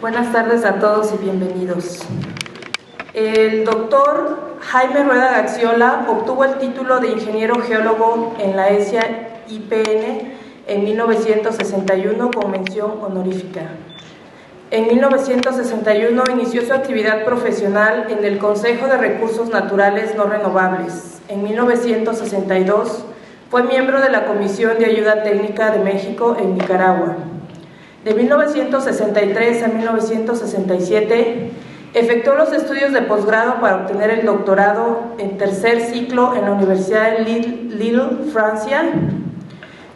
Buenas tardes a todos y bienvenidos. El doctor Jaime Rueda Gaxiola obtuvo el título de ingeniero geólogo en la ESIA IPN en 1961 con mención honorífica. En 1961 inició su actividad profesional en el Consejo de Recursos Naturales No Renovables. En 1962 fue miembro de la Comisión de Ayuda Técnica de México en Nicaragua. De 1963 a 1967 efectuó los estudios de posgrado para obtener el doctorado en tercer ciclo en la Universidad de Lille, Francia,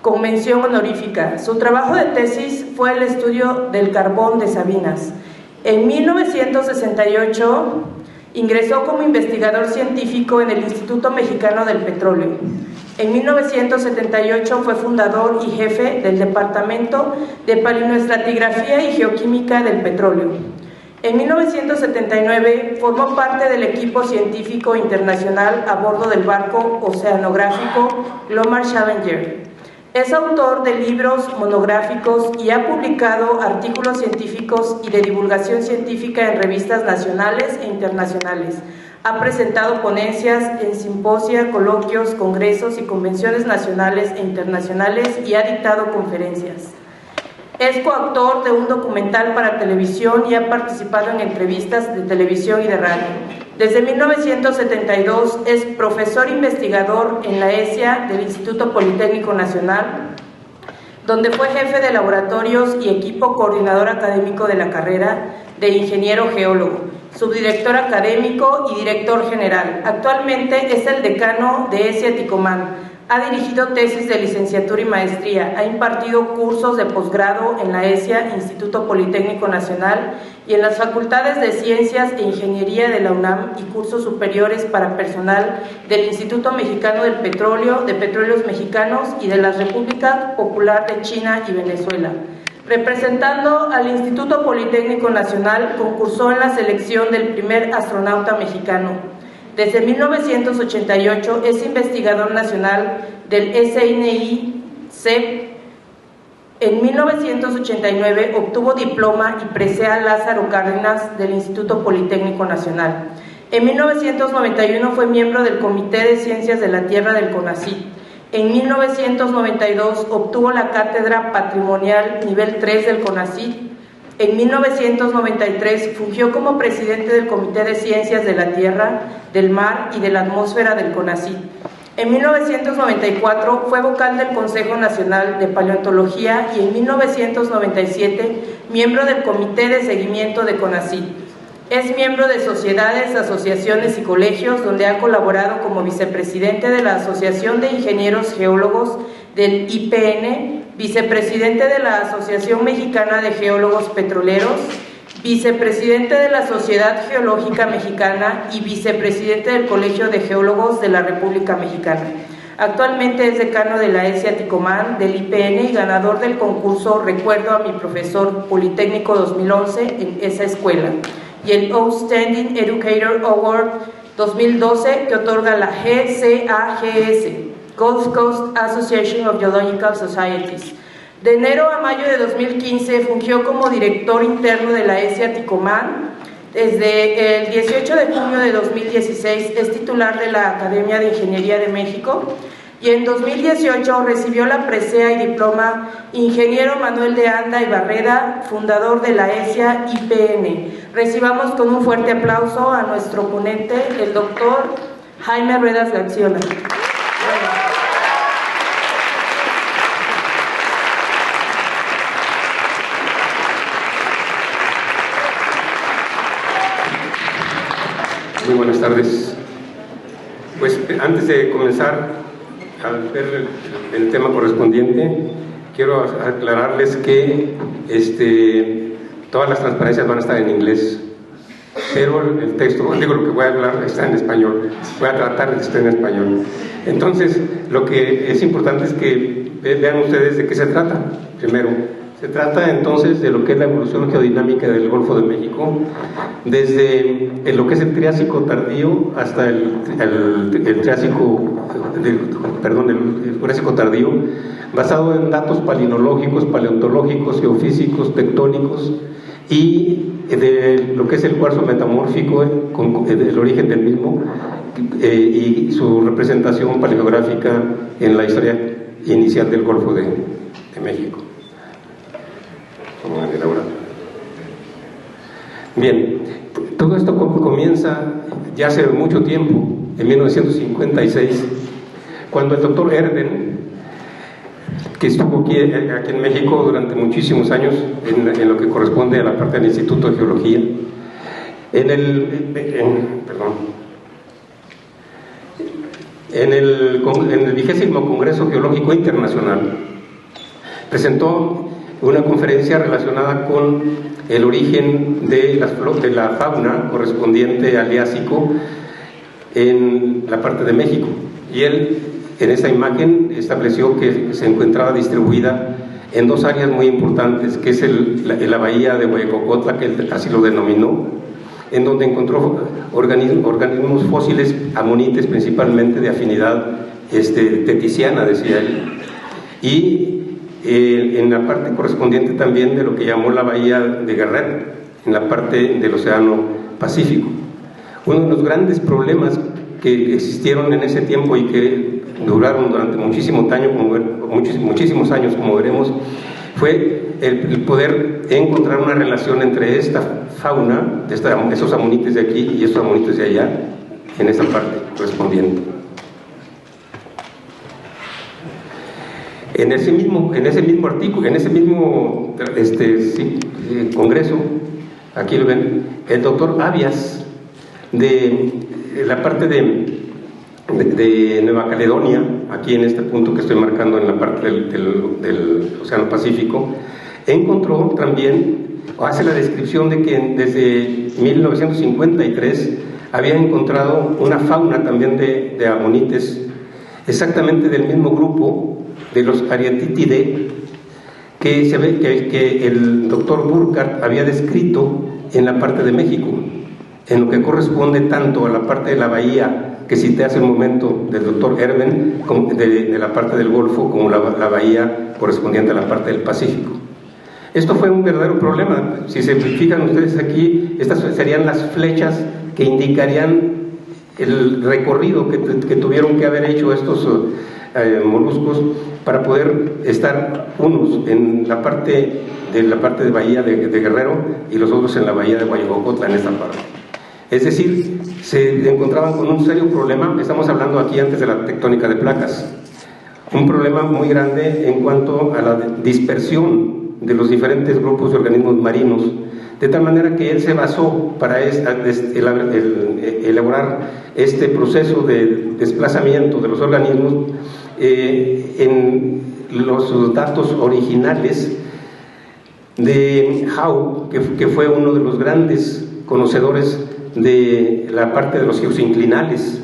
con mención honorífica. Su trabajo de tesis fue el estudio del carbón de Sabinas. En 1968 ingresó como investigador científico en el Instituto Mexicano del Petróleo. En 1978 fue fundador y jefe del Departamento de Palinoestratigrafía y Geoquímica del Petróleo. En 1979 formó parte del equipo científico internacional a bordo del barco oceanográfico Glomar Challenger. Es autor de libros monográficos y ha publicado artículos científicos y de divulgación científica en revistas nacionales e internacionales. Ha presentado ponencias en simposia, coloquios, congresos y convenciones nacionales e internacionales y ha dictado conferencias. Es coautor de un documental para televisión y ha participado en entrevistas de televisión y de radio. Desde 1972 es profesor investigador en la ESIA del Instituto Politécnico Nacional, donde fue jefe de laboratorios y equipo coordinador académico de la carrera de ingeniero geólogo, subdirector académico y director general. Actualmente es el decano de ESIA Ticomán. Ha dirigido tesis de licenciatura y maestría, ha impartido cursos de posgrado en la ESIA, Instituto Politécnico Nacional, y en las facultades de Ciencias e Ingeniería de la UNAM y cursos superiores para personal del Instituto Mexicano del Petróleo, de Petróleos Mexicanos y de la República Popular de China y Venezuela. Representando al Instituto Politécnico Nacional, concursó en la selección del primer astronauta mexicano. Desde 1988 es investigador nacional del SNI-CEP. En 1989 obtuvo diploma y presea Lázaro Cárdenas del Instituto Politécnico Nacional. En 1991 fue miembro del Comité de Ciencias de la Tierra del CONACYT. En 1992 obtuvo la cátedra patrimonial nivel 3 del CONACYT. En 1993 fungió como presidente del Comité de Ciencias de la Tierra, del Mar y de la Atmósfera del CONACYT. En 1994 fue vocal del Consejo Nacional de Paleontología y en 1997 miembro del Comité de Seguimiento de CONACYT. Es miembro de sociedades, asociaciones y colegios, donde ha colaborado como vicepresidente de la Asociación de Ingenieros Geólogos del IPN, vicepresidente de la Asociación Mexicana de Geólogos Petroleros, vicepresidente de la Sociedad Geológica Mexicana y vicepresidente del Colegio de Geólogos de la República Mexicana. Actualmente es decano de la ESIA Ticomán del IPN y ganador del concurso Recuerdo a mi profesor Politécnico 2011 en esa escuela, y el Outstanding Educator Award 2012 que otorga la GCAGS, Gulf Coast Association of Geological Societies. De enero a mayo de 2015 fungió como director interno de la ESIA Ticomán. Desde el 18 de junio de 2016 es titular de la Academia de Ingeniería de México y en 2018 recibió la presea y diploma Ingeniero Manuel de Anda y Barreda, fundador de la ESIA IPN. Recibamos con un fuerte aplauso a nuestro ponente, el doctor Jaime Rueda Gaxiola. Muy buenas tardes. Pues antes de comenzar a ver el tema correspondiente, quiero aclararles que todas las transparencias van a estar en inglés, pero el texto, digo, lo que voy a hablar está en español. Voy a tratar de que esté en español. Entonces, lo que es importante es que vean ustedes de qué se trata. Primero, se trata entonces de lo que es la evolución geodinámica del Golfo de México, desde lo que es el Triásico tardío hasta el Jurásico tardío, basado en datos palinológicos, paleontológicos, geofísicos, tectónicos y de lo que es el cuarzo metamórfico, el origen del mismo y su representación paleográfica en la historia inicial del Golfo de México. Bien, todo esto comienza ya hace mucho tiempo, en 1956, cuando el doctor Erben, que estuvo aquí en México durante muchísimos años en lo que corresponde a la parte del Instituto de Geología, en el 20º Congreso Geológico Internacional, presentó una conferencia relacionada con el origen de la fauna correspondiente al Triásico en la parte de México, y él en esa imagen estableció que se encontraba distribuida en dos áreas muy importantes, que es la bahía de Hueycocotla, que él así lo denominó, en donde encontró organismos fósiles amonites, principalmente de afinidad teticiana, decía él, y en la parte correspondiente también de lo que llamó la bahía de Guerrero, en la parte del Océano Pacífico. Uno de los grandes problemas que existieron en ese tiempo y que duraron durante muchísimos años, como veremos, fue el poder encontrar una relación entre esta fauna, esos amonites de aquí y estos amonites de allá, en esa parte correspondiente. En ese mismo artículo, en ese mismo congreso, aquí lo ven, el doctor Avias, de la parte de Nueva Caledonia, aquí en este punto que estoy marcando en la parte del Océano Pacífico, encontró también, hace la descripción de que desde 1953 había encontrado una fauna también de amonites, exactamente del mismo grupo de los Arietitidae, que se ve que el doctor Burkhardt había descrito en la parte de México, en lo que corresponde tanto a la parte de la bahía que cité hace un momento del doctor Erben, de la parte del Golfo, como la bahía correspondiente a la parte del Pacífico. Esto fue un verdadero problema. Si se fijan ustedes aquí, estas serían las flechas que indicarían el recorrido que tuvieron que haber hecho estos moluscos para poder estar unos en la parte de bahía de Guerrero y los otros en la bahía de Hueycocotla, en esta parte. Es decir, se encontraban con un serio problema. Estamos hablando aquí antes de la tectónica de placas, un problema muy grande en cuanto a la dispersión de los diferentes grupos de organismos marinos, de tal manera que él se basó para elaborar este proceso de desplazamiento de los organismos en los datos originales de Howe, que fue uno de los grandes conocedores de la parte de los geosinclinales,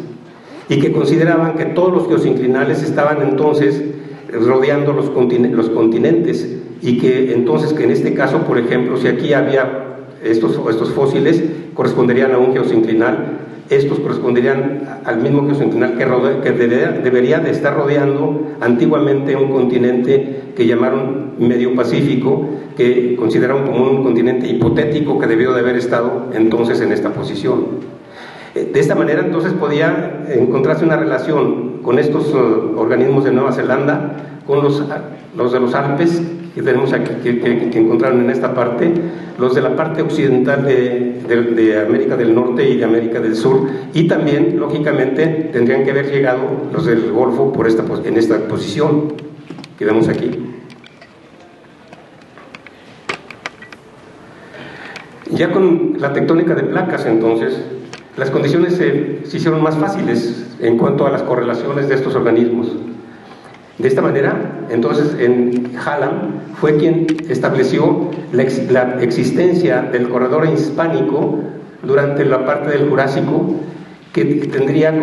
y que consideraban que todos los geosinclinales estaban entonces rodeando los continentes, y que entonces, que en este caso, por ejemplo, si aquí había estos fósiles, corresponderían a un geosinclinal, estos corresponderían al mismo geosinclinal que debería de estar rodeando antiguamente un continente que llamaron Medio Pacífico, que consideraron como un continente hipotético que debió de haber estado entonces en esta posición. De esta manera entonces podía encontrarse una relación con estos organismos de Nueva Zelanda, con los de los Alpes que tenemos aquí, que encontraron en esta parte, los de la parte occidental de América del Norte y de América del Sur, y también, lógicamente, tendrían que haber llegado los del Golfo en esta posición que vemos aquí. Ya con la tectónica de placas, entonces, las condiciones se hicieron más fáciles en cuanto a las correlaciones de estos organismos. De esta manera, entonces, en Hallam fue quien estableció la existencia del corredor hispánico durante la parte del Jurásico, que tendría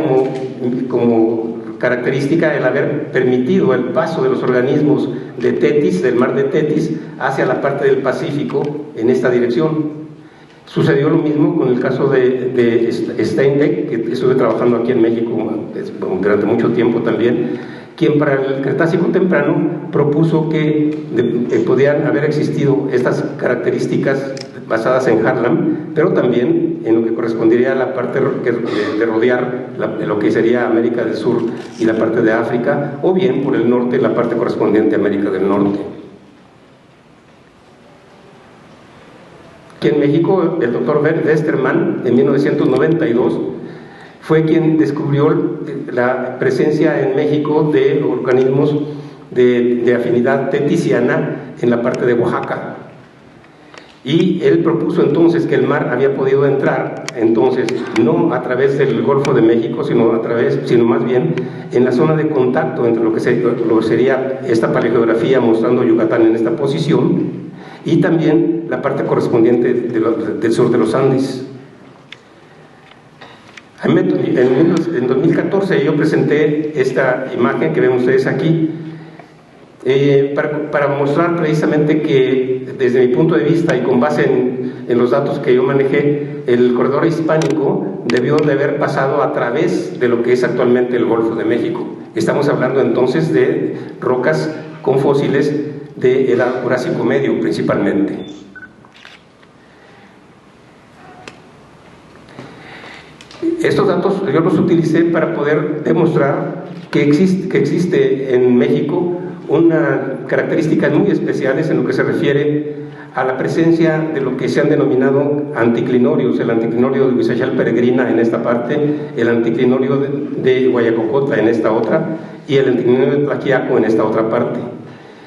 como característica el haber permitido el paso de los organismos de Tetis, del mar de Tetis, hacia la parte del Pacífico en esta dirección. Sucedió lo mismo con el caso de Steinbeck, que estuve trabajando aquí en México durante mucho tiempo también, quien para el Cretácico temprano propuso que podían haber existido estas características basadas en Harlem, pero también en lo que correspondería a la parte de rodear lo que sería América del Sur y la parte de África, o bien por el norte, la parte correspondiente a América del Norte. Aquí en México, el doctor Westermann, en 1992, fue quien descubrió la presencia en México de organismos de afinidad teticiana en la parte de Oaxaca. Y él propuso entonces que el mar había podido entrar, entonces, no a través del Golfo de México, sino más bien en la zona de contacto entre lo que sería esta paleogeografía mostrando Yucatán en esta posición, y también la parte correspondiente del sur de los Andes. En 2014 yo presenté esta imagen que ven ustedes aquí, para mostrar precisamente que desde mi punto de vista y con base en los datos que yo manejé, el corredor hispánico debió de haber pasado a través de lo que es actualmente el Golfo de México. Estamos hablando entonces de rocas con fósiles de edad Jurásico Medio principalmente. Estos datos yo los utilicé para poder demostrar que existe en México unas características muy especiales en lo que se refiere a la presencia de lo que se han denominado anticlinorios, el anticlinorio de Huizachal Peregrina en esta parte, el anticlinorio de Guayacocotla en esta otra y el anticlinorio de Tlaquiaco en esta otra parte,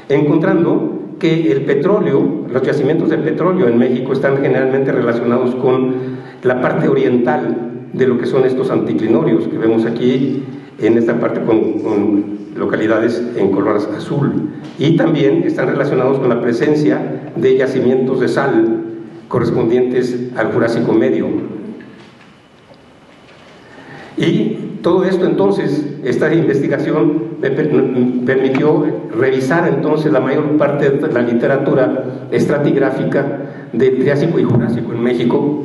encontrando que el petróleo, los yacimientos de petróleo en México están generalmente relacionados con la parte oriental de lo que son estos anticlinorios que vemos aquí en esta parte con localidades en color azul, y también están relacionados con la presencia de yacimientos de sal correspondientes al Jurásico Medio. Y todo esto entonces, esta investigación me permitió revisar entonces la mayor parte de la literatura estratigráfica de Triásico y Jurásico en México,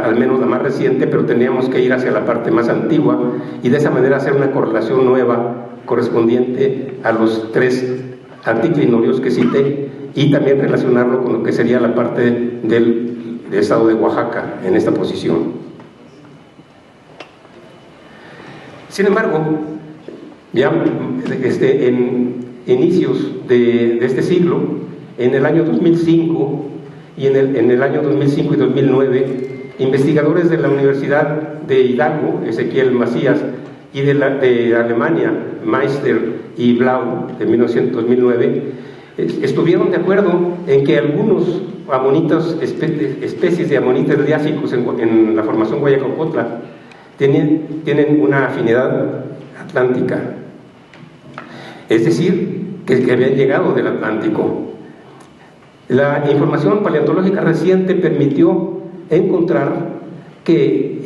al menos la más reciente, pero teníamos que ir hacia la parte más antigua y de esa manera hacer una correlación nueva correspondiente a los tres anticlinorios que cité y también relacionarlo con lo que sería la parte del estado de Oaxaca en esta posición. Sin embargo, ya en inicios de este siglo, en el año 2005 y en el año 2005 y 2009, investigadores de la Universidad de Hidalgo, Ezequiel Macías, y de Alemania, Meister y Blau, de 2009, estuvieron de acuerdo en que algunos amonitos, especies de amonites triásicos en la formación Guayacocotla tienen una afinidad atlántica, es decir, que habían llegado del Atlántico. La información paleontológica reciente permitió encontrar que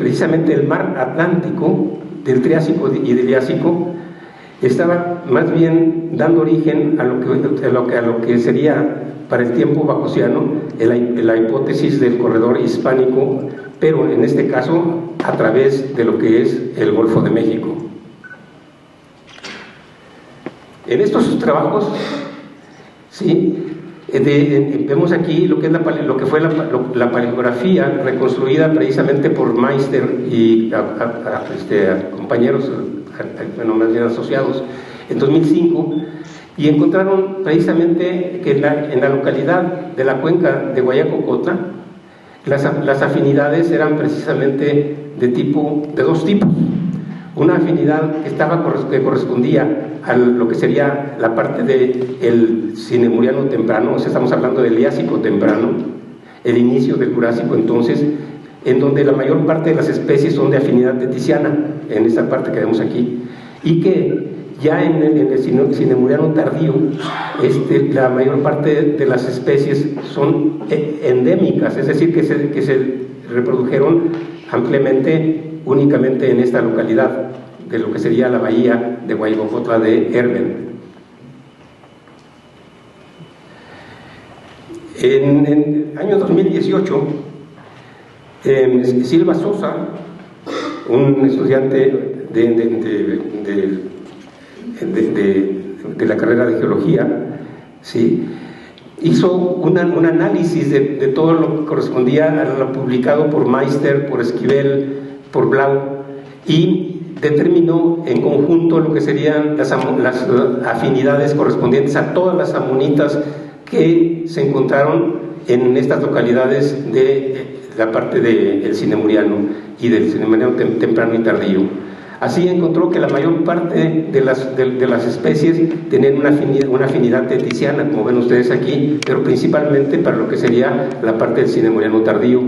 precisamente el mar Atlántico del Triásico y del Liásico estaba más bien dando origen a lo que sería para el tiempo bajociano la hipótesis del corredor hispánico, pero en este caso a través de lo que es el Golfo de México. En estos trabajos, ¿sí?, vemos aquí lo que fue la paleografía reconstruida precisamente por Meister y a compañeros, bueno, más bien asociados, en 2005, y encontraron precisamente que en la localidad de la cuenca de Guayacocotla las afinidades eran precisamente de dos tipos. Una afinidad que correspondía a lo que sería la parte del Cinemuriano temprano, o sea, estamos hablando del Liásico temprano, el inicio del Jurásico entonces, en donde la mayor parte de las especies son de afinidad teticiana, en esta parte que vemos aquí, y que ya en el Cinemuriano tardío, la mayor parte de las especies son endémicas, es decir, que se reprodujeron ampliamente únicamente en esta localidad de lo que sería la bahía de Guayacocotla de Herben. En el año 2018, Silva Sosa, un estudiante de la carrera de geología, ¿sí?, hizo un análisis de todo lo que correspondía a lo publicado por Meister, por Esquivel, por Blau, y determinó en conjunto lo que serían las afinidades correspondientes a todas las amonitas que se encontraron en estas localidades de la parte del Cinemuriano y del Cinemuriano temprano y tardío. Así encontró que la mayor parte de las especies tenían una afinidad teticiana, como ven ustedes aquí, pero principalmente para lo que sería la parte del Cinemuriano tardío.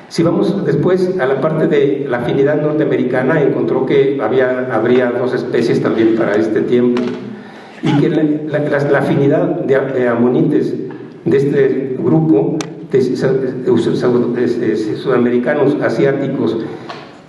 Si vamos después a la parte de la afinidad norteamericana, encontró que habría dos especies también para este tiempo, y que la afinidad de amonites de este grupo de sudamericanos, asiáticos,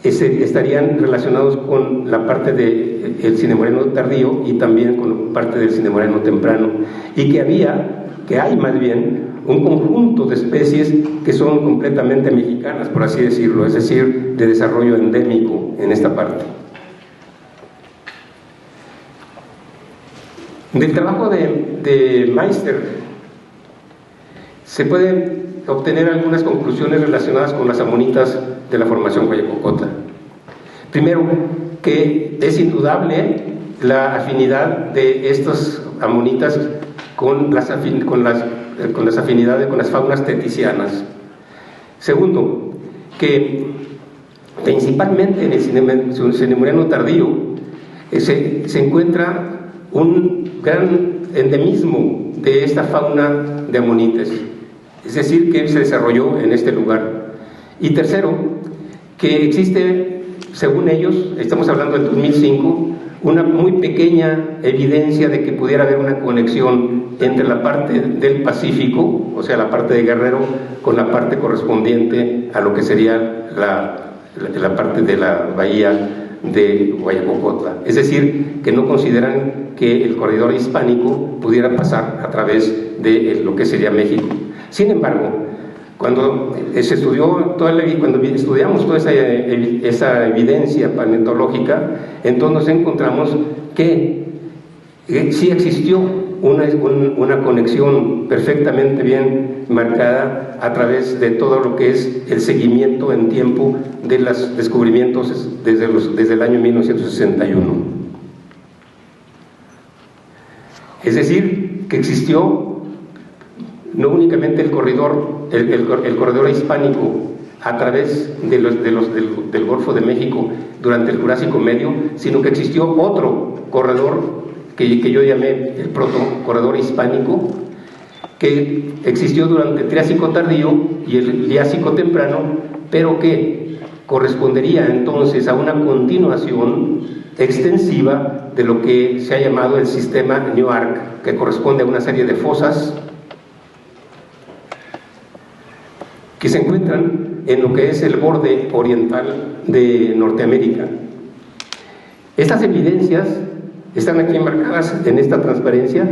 estarían relacionados con la parte del Cinemuriano tardío y también con parte del Cinemuriano temprano, y que hay más bien un conjunto de especies que son completamente mexicanas, por así decirlo, es decir, de desarrollo endémico en esta parte. Del trabajo de Meister se pueden obtener algunas conclusiones relacionadas con las amonitas de la formación Guayacocotla. Primero, que es indudable la afinidad de estas amonitas con las afinidades con las faunas teticianas. Segundo, que principalmente en el Cinemuriano tardío se encuentra un gran endemismo de esta fauna de amonites, es decir, que se desarrolló en este lugar. Y tercero, que existe, según ellos, estamos hablando del 2005, una muy pequeña evidencia de que pudiera haber una conexión entre la parte del Pacífico, o sea, la parte de Guerrero, con la parte correspondiente a lo que sería la parte de la bahía de Guayacocotla. Es decir, que no consideran que el corredor hispánico pudiera pasar a través de lo que sería México. Sin embargo, cuando cuando estudiamos toda esa evidencia paleontológica, entonces encontramos que sí existió una conexión perfectamente bien marcada a través de todo lo que es el seguimiento en tiempo de los descubrimientos desde el año 1961. Es decir, que existió no únicamente el corredor hispánico a través del Golfo de México durante el Jurásico Medio, sino que existió otro corredor que yo llamé el protocorredor hispánico, que existió durante el Triásico tardío y el Liásico temprano, pero que correspondería entonces a una continuación extensiva de lo que se ha llamado el sistema Newark, que corresponde a una serie de fosas que se encuentran en lo que es el borde oriental de Norteamérica. Estas evidencias están aquí marcadas en esta transparencia,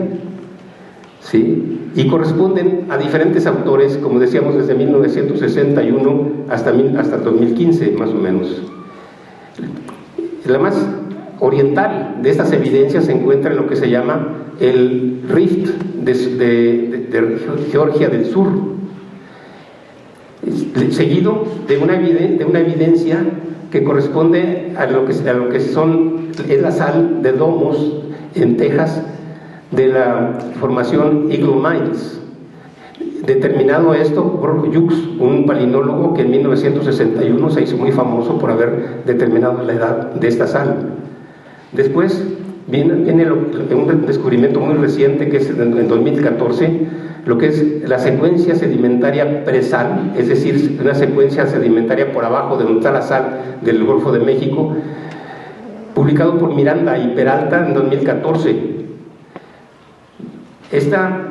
¿sí? Y corresponden a diferentes autores, como decíamos, desde 1961 hasta 2015, más o menos. La más oriental de estas evidencias se encuentra en lo que se llama el Rift de Georgia del Sur, seguido de una evidencia que corresponde a lo que es la sal de domos en Texas de la formación Eagle Mines. Determinado esto por Hughes, un palinólogo que en 1961 se hizo muy famoso por haber determinado la edad de esta sal. Después viene un descubrimiento muy reciente, que es en 2014, lo que es la secuencia sedimentaria presal, es decir, una secuencia sedimentaria por abajo de donde está la sal del Golfo de México, publicado por Miranda y Peralta en 2014. Esta,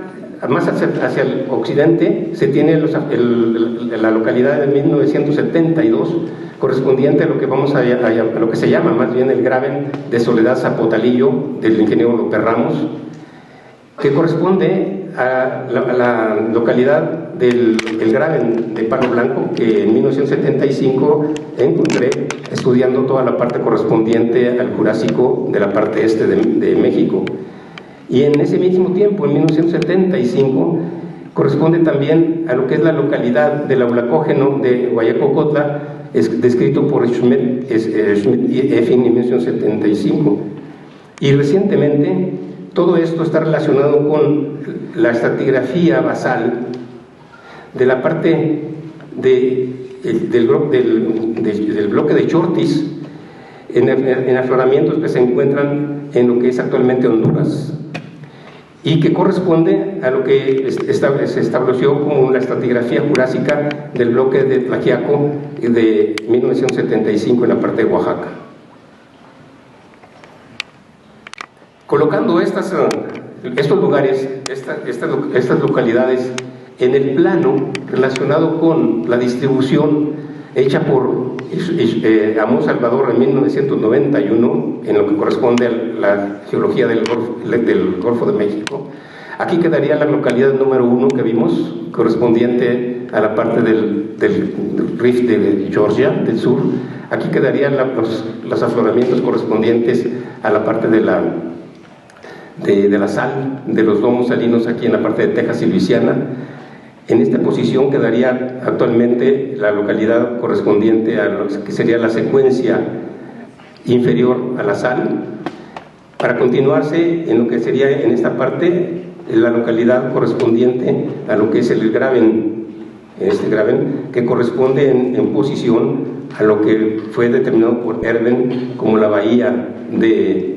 más hacia el occidente, se tiene la localidad de 1972, correspondiente a lo que a lo que se llama más bien el Graben de Soledad Zapotalillo del ingeniero López Ramos, que corresponde a la localidad del Graben de Palo Blanco, que en 1975 encontré estudiando toda la parte correspondiente al Jurásico de la parte este de México. Y en ese mismo tiempo, en 1975, corresponde también a lo que es la localidad del aulacógeno de Guayacocotla, descrito por Schmidt en 1975. Y recientemente, todo esto está relacionado con la estratigrafía basal de la parte del bloque de Chortis, en afloramientos que se encuentran en lo que es actualmente Honduras, y que corresponde a lo que se estableció como la estratigrafía jurásica del bloque de Tlaxiaco de 1975 en la parte de Oaxaca. Colocando estos lugares, estas localidades en el plano relacionado con la distribución hecha por Amós Salvador en 1991, en lo que corresponde a la geología del Golfo de México, aquí quedaría la localidad número 1 que vimos, correspondiente a la parte del Rift de Georgia, del sur. Aquí quedarían los afloramientos correspondientes a la parte de la sal, de los domos salinos aquí en la parte de Texas y Luisiana. En esta posición quedaría actualmente la localidad correspondiente a lo que sería la secuencia inferior a la sal, para continuarse en lo que sería en esta parte la localidad correspondiente a lo que es el graben, que corresponde en posición a lo que fue determinado por Erben como la bahía de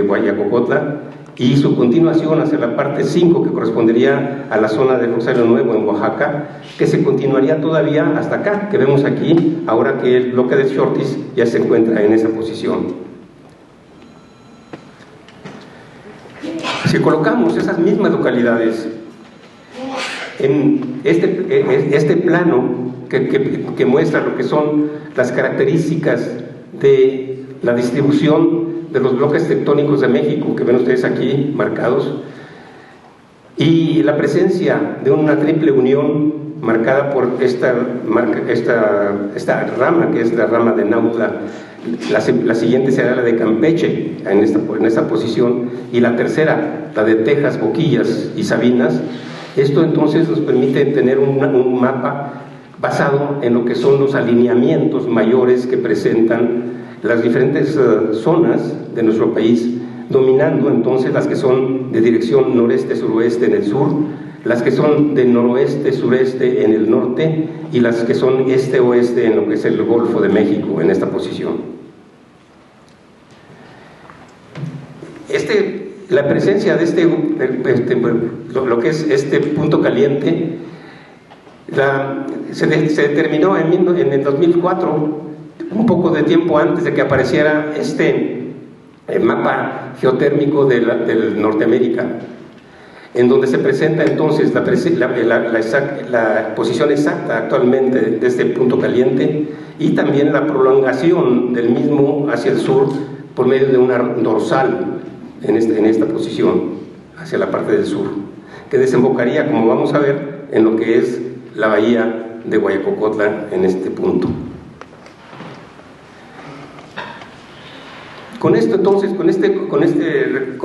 Guayacocotla, y su continuación hacia la parte 5, que correspondería a la zona de Rosario Nuevo en Oaxaca, que se continuaría todavía hasta acá, que vemos aquí, ahora que el bloque de Chortis ya se encuentra en esa posición. Si colocamos esas mismas localidades en este plano que muestra lo que son las características de la distribución de los bloques tectónicos de México, que ven ustedes aquí marcados, y la presencia de una triple unión marcada por esta rama, que es la rama de Nautla. La siguiente será la de Campeche, en esta posición, y la tercera, la de Texas, Boquillas y Sabinas. Esto entonces nos permite tener un mapa basado en lo que son los alineamientos mayores que presentan las diferentes zonas de nuestro país, dominando entonces las que son de dirección noreste-suroeste en el sur, las que son de noroeste-sureste en el norte, y las que son este-oeste en lo que es el Golfo de México, en esta posición. La presencia de lo que es este punto caliente se determinó en el 2004, un poco de tiempo antes de que apareciera el mapa geotérmico del Norteamérica, en donde se presenta entonces la posición exacta actualmente de este punto caliente, y también la prolongación del mismo hacia el sur por medio de una dorsal en esta posición hacia la parte del sur, que desembocaría, como vamos a ver, en lo que es la bahía de Guayacocotla en este punto. Con esto entonces, con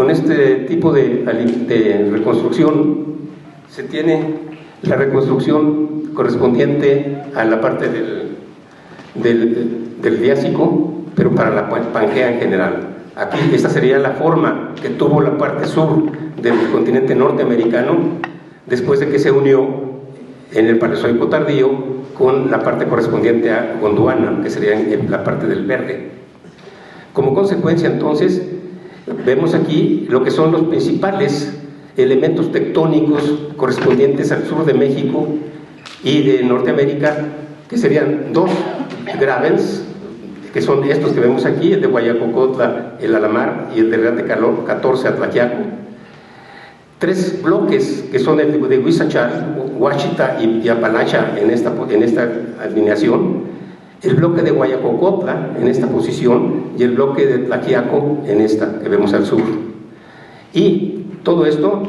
este tipo de reconstrucción, se tiene la reconstrucción correspondiente a la parte del Triásico, pero para la Pangea en general. Aquí esta sería la forma que tuvo la parte sur del continente norteamericano después de que se unió en el Paleozoico tardío con la parte correspondiente a Gondwana, que sería en la parte del verde. Como consecuencia, entonces, vemos aquí lo que son los principales elementos tectónicos correspondientes al sur de México y de Norteamérica, que serían dos gravens, que son estos que vemos aquí, el de Guayacocotla, el Alamar, y el de Real de Calor 14 a Tlaxiaco. Tres bloques, que son el de Huizachal, Huachita y Apalacha en esta alineación, el bloque de Guayacocotla en esta posición, y el bloque de Tlaxiaco en esta que vemos al sur. Y todo esto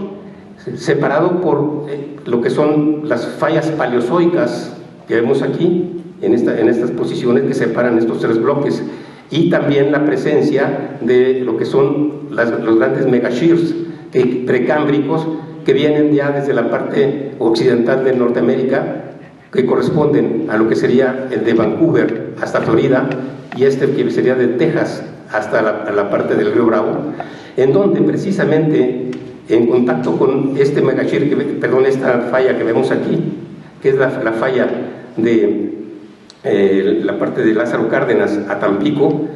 separado por lo que son las fallas paleozoicas que vemos aquí en estas posiciones que separan estos tres bloques. y también la presencia de lo que son los grandes megashears precámbricos que vienen ya desde la parte occidental de Norteamérica, que corresponden a lo que sería el de Vancouver hasta Florida, y este que sería de Texas hasta la parte del río Bravo, en donde precisamente en contacto con este megashear, esta falla que vemos aquí, que es la falla de la parte de Lázaro Cárdenas a Tampico,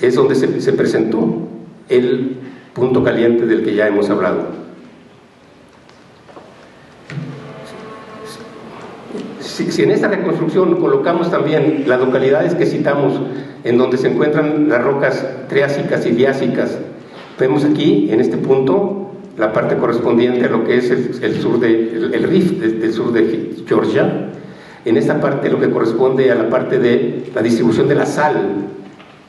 es donde se presentó el punto caliente del que ya hemos hablado. Si en esta reconstrucción colocamos también las localidades que citamos, en donde se encuentran las rocas triásicas y diásicas, vemos aquí, en este punto, la parte correspondiente a lo que es el sur el rift del sur de Georgia. En esta parte lo que corresponde a la parte de la distribución de la sal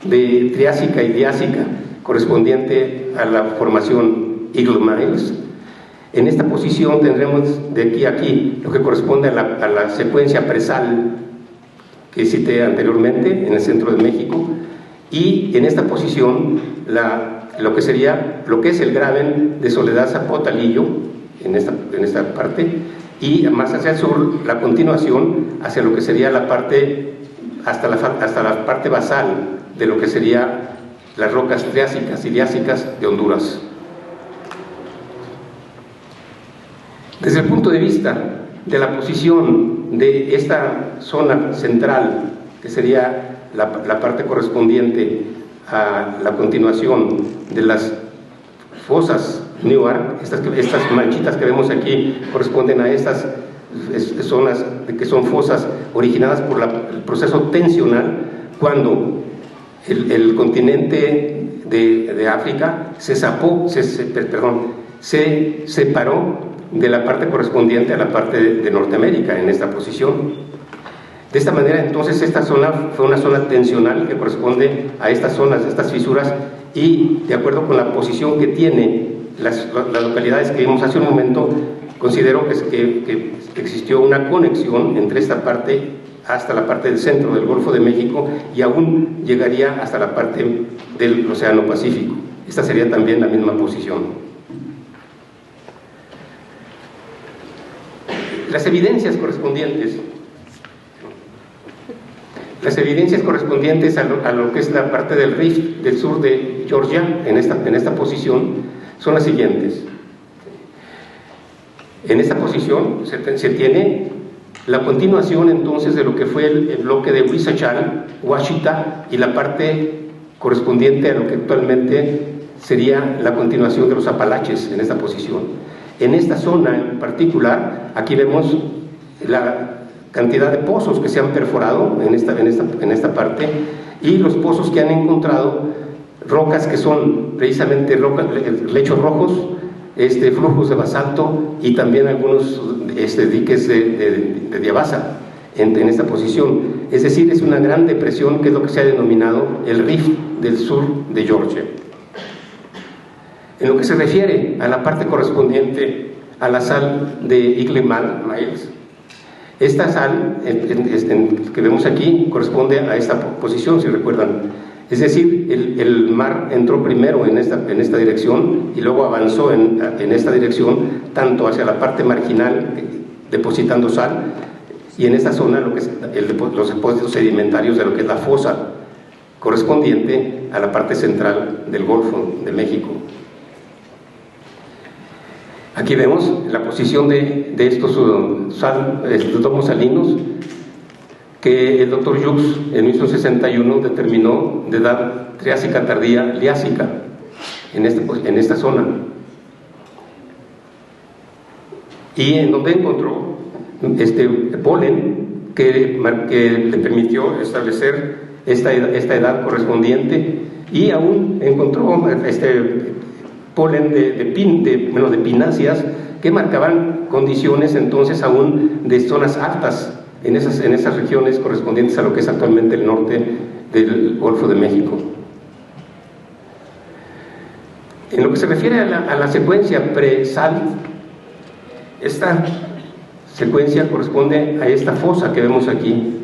de triásica y diásica, correspondiente a la formación Eagle Miles. En esta posición tendremos de aquí a aquí lo que corresponde a la secuencia presal que cité anteriormente en el centro de México, y en esta posición lo que es el graben de Soledad Zapotalillo en esta parte, y más hacia el sur la continuación hacia lo que sería la parte hasta la parte basal de lo que sería las rocas triásicas y diásicas de Honduras. Desde el punto de vista de la posición de esta zona central, que sería la parte correspondiente a la continuación de las fosas Newark, estas manchitas que vemos aquí corresponden a estas zonas que son fosas originadas por el proceso tensional, cuando el continente de África se separó de la parte correspondiente a la parte de Norteamérica en esta posición. De esta manera, entonces, esta zona fue una zona tensional que corresponde a estas zonas, a estas fisuras, y de acuerdo con la posición que tiene las localidades que vimos hace un momento, considero que existió una conexión entre esta parte hasta la parte del centro del Golfo de México, y aún llegaría hasta la parte del Océano Pacífico. Esta sería también la misma posición. Las evidencias correspondientes a lo que es la parte del rift del sur de Georgia, en esta posición, son las siguientes. En esta posición se tiene la continuación entonces de lo que fue el bloque de Huizachal, Ouachita, y la parte correspondiente a lo que actualmente sería la continuación de los Apalaches en esta posición. En esta zona en particular, aquí vemos la cantidad de pozos que se han perforado en esta parte, y los pozos que han encontrado rocas que son precisamente lechos rojos, flujos de basalto, y también algunos diques de diabasa en esta posición. Es decir, es una gran depresión, que es lo que se ha denominado el rift del sur de Georgia. En lo que se refiere a la parte correspondiente a la sal de Eagle Miles, esta sal que vemos aquí corresponde a esta posición, si recuerdan. Es decir, el mar entró primero en esta dirección y luego avanzó en esta dirección, tanto hacia la parte marginal, depositando sal, y en esta zona los depósitos sedimentarios de lo que es la fosa correspondiente a la parte central del Golfo de México. Aquí vemos la posición de estos domos salinos, que el doctor Jux en 1961 determinó de edad triásica tardía liásica en esta zona, y en donde encontró polen que le permitió establecer esta edad correspondiente, y aún encontró polen de pináceas que marcaban condiciones entonces aún de zonas altas en esas regiones correspondientes a lo que es actualmente el norte del Golfo de México. En lo que se refiere a la secuencia pre-sal, esta secuencia corresponde a esta fosa que vemos aquí.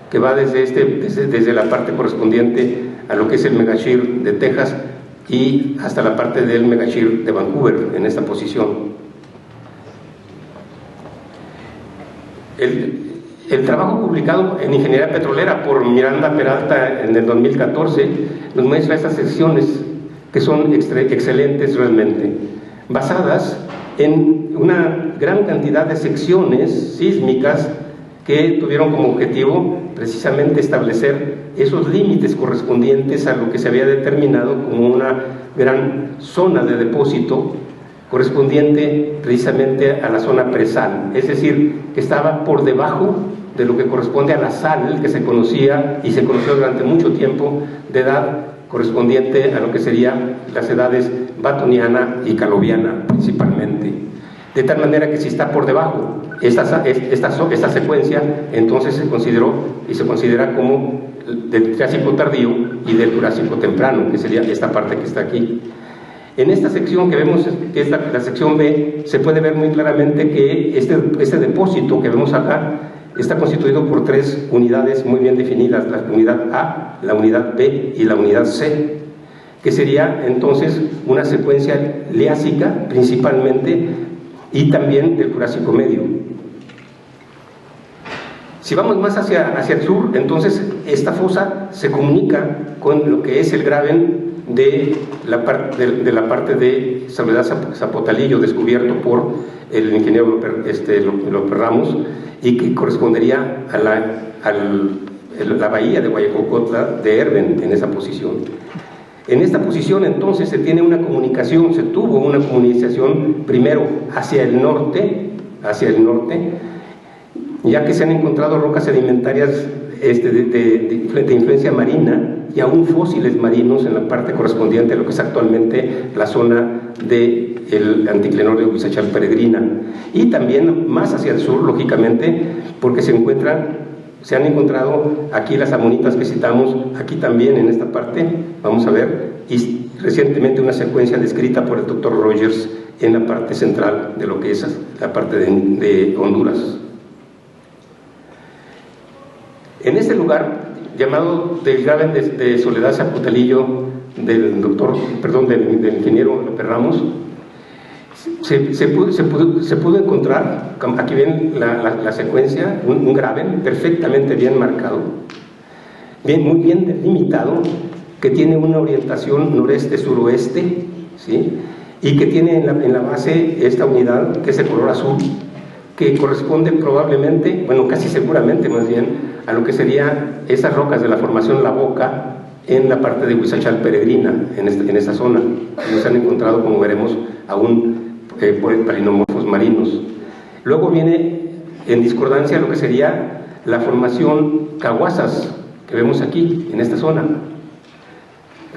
que va desde la parte correspondiente a lo que es el megashire de Texas y hasta la parte del megashire de Vancouver en esta posición. El trabajo publicado en Ingeniería Petrolera por Miranda Peralta en el 2014 nos muestra estas secciones que son excelentes realmente, basadas en una gran cantidad de secciones sísmicas que tuvieron como objetivo precisamente establecer esos límites correspondientes a lo que se había determinado como una gran zona de depósito correspondiente precisamente a la zona presal, es decir, que estaba por debajo de lo que corresponde a la sal que se conocía y se conoció durante mucho tiempo de edad correspondiente a lo que serían las edades batoniana y caloviana principalmente. De tal manera que si está por debajo esta secuencia, entonces se consideró y se considera como del Triásico tardío y del Jurásico temprano, que sería esta parte que está aquí. En esta sección que vemos, que es la sección B, se puede ver muy claramente que este depósito que vemos acá está constituido por tres unidades muy bien definidas, la unidad A, la unidad B y la unidad C, que sería entonces una secuencia liásica principalmente y también del Jurásico medio. Si vamos más hacia el sur, entonces esta fosa se comunica con lo que es el graben de la parte de Soledad Zapotalillo, descubierto por el ingeniero López Ramos, y que correspondería a la bahía de Guayacocotla de Erben en esa posición. En esta posición entonces se tuvo una comunicación primero hacia el norte, ya que se han encontrado rocas sedimentarias de influencia marina y aún fósiles marinos en la parte correspondiente a lo que es actualmente la zona del anticlinor de Huizachal Peregrina, y también más hacia el sur, lógicamente, porque se han encontrado aquí las amonitas que citamos, aquí también en esta parte, vamos a ver, y recientemente una secuencia descrita por el doctor Rogers en la parte central de lo que es la parte de Honduras. En este lugar, llamado del graben de Soledad Zapotalillo, del ingeniero López Ramos, se pudo encontrar, aquí ven la secuencia, un graben perfectamente bien marcado, muy bien delimitado, que tiene una orientación noreste-suroeste, ¿sí? Y que tiene en la base esta unidad, que es el color azul, que corresponde probablemente, bueno, casi seguramente más bien, a lo que serían esas rocas de la formación La Boca en la parte de Huizachal Peregrina, en esta zona, donde se han encontrado, como veremos, aún palinomorfos marinos. Luego viene en discordancia lo que sería la formación Caguasas, que vemos aquí, en esta zona,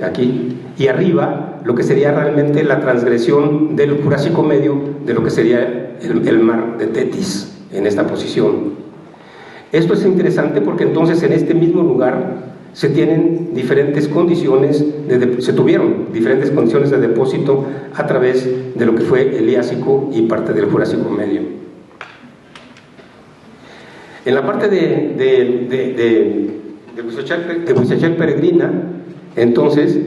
aquí, y arriba lo que sería realmente la transgresión del Jurásico medio de lo que sería el mar de Tetis, en esta posición. Esto es interesante porque entonces en este mismo lugar se tuvieron diferentes condiciones de depósito a través de lo que fue el Liásico y parte del Jurásico medio. En la parte de Huizachal Peregrina, entonces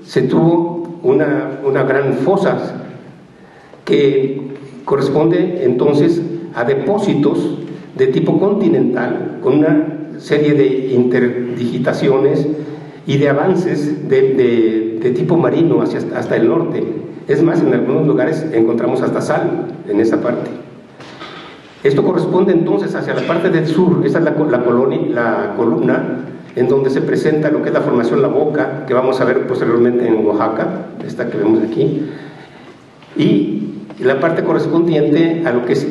se tuvo una gran fosa que corresponde entonces a depósitos de tipo continental, con una serie de interdigitaciones y de avances de tipo marino hasta el norte. Es más, en algunos lugares encontramos hasta sal en esa parte. Esto corresponde entonces hacia la parte del sur. Esta es la columna en donde se presenta lo que es la formación La Boca, que vamos a ver posteriormente en Oaxaca, esta que vemos aquí, y la parte correspondiente a lo que es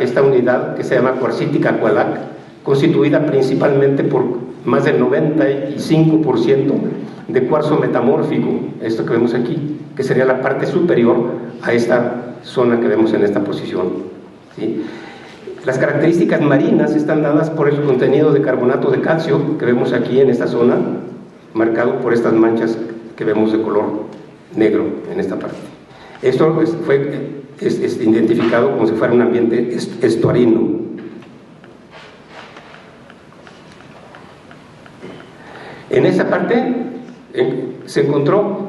esta unidad que se llama Cuarcítica Cualac, constituida principalmente por más del 95% de cuarzo metamórfico, esto que vemos aquí, que sería la parte superior a esta zona que vemos en esta posición, ¿sí? Las características marinas están dadas por el contenido de carbonato de calcio que vemos aquí en esta zona, marcado por estas manchas que vemos de color negro en esta parte. Esto fue identificado como si fuera un ambiente estuarino. En esa parte se encontró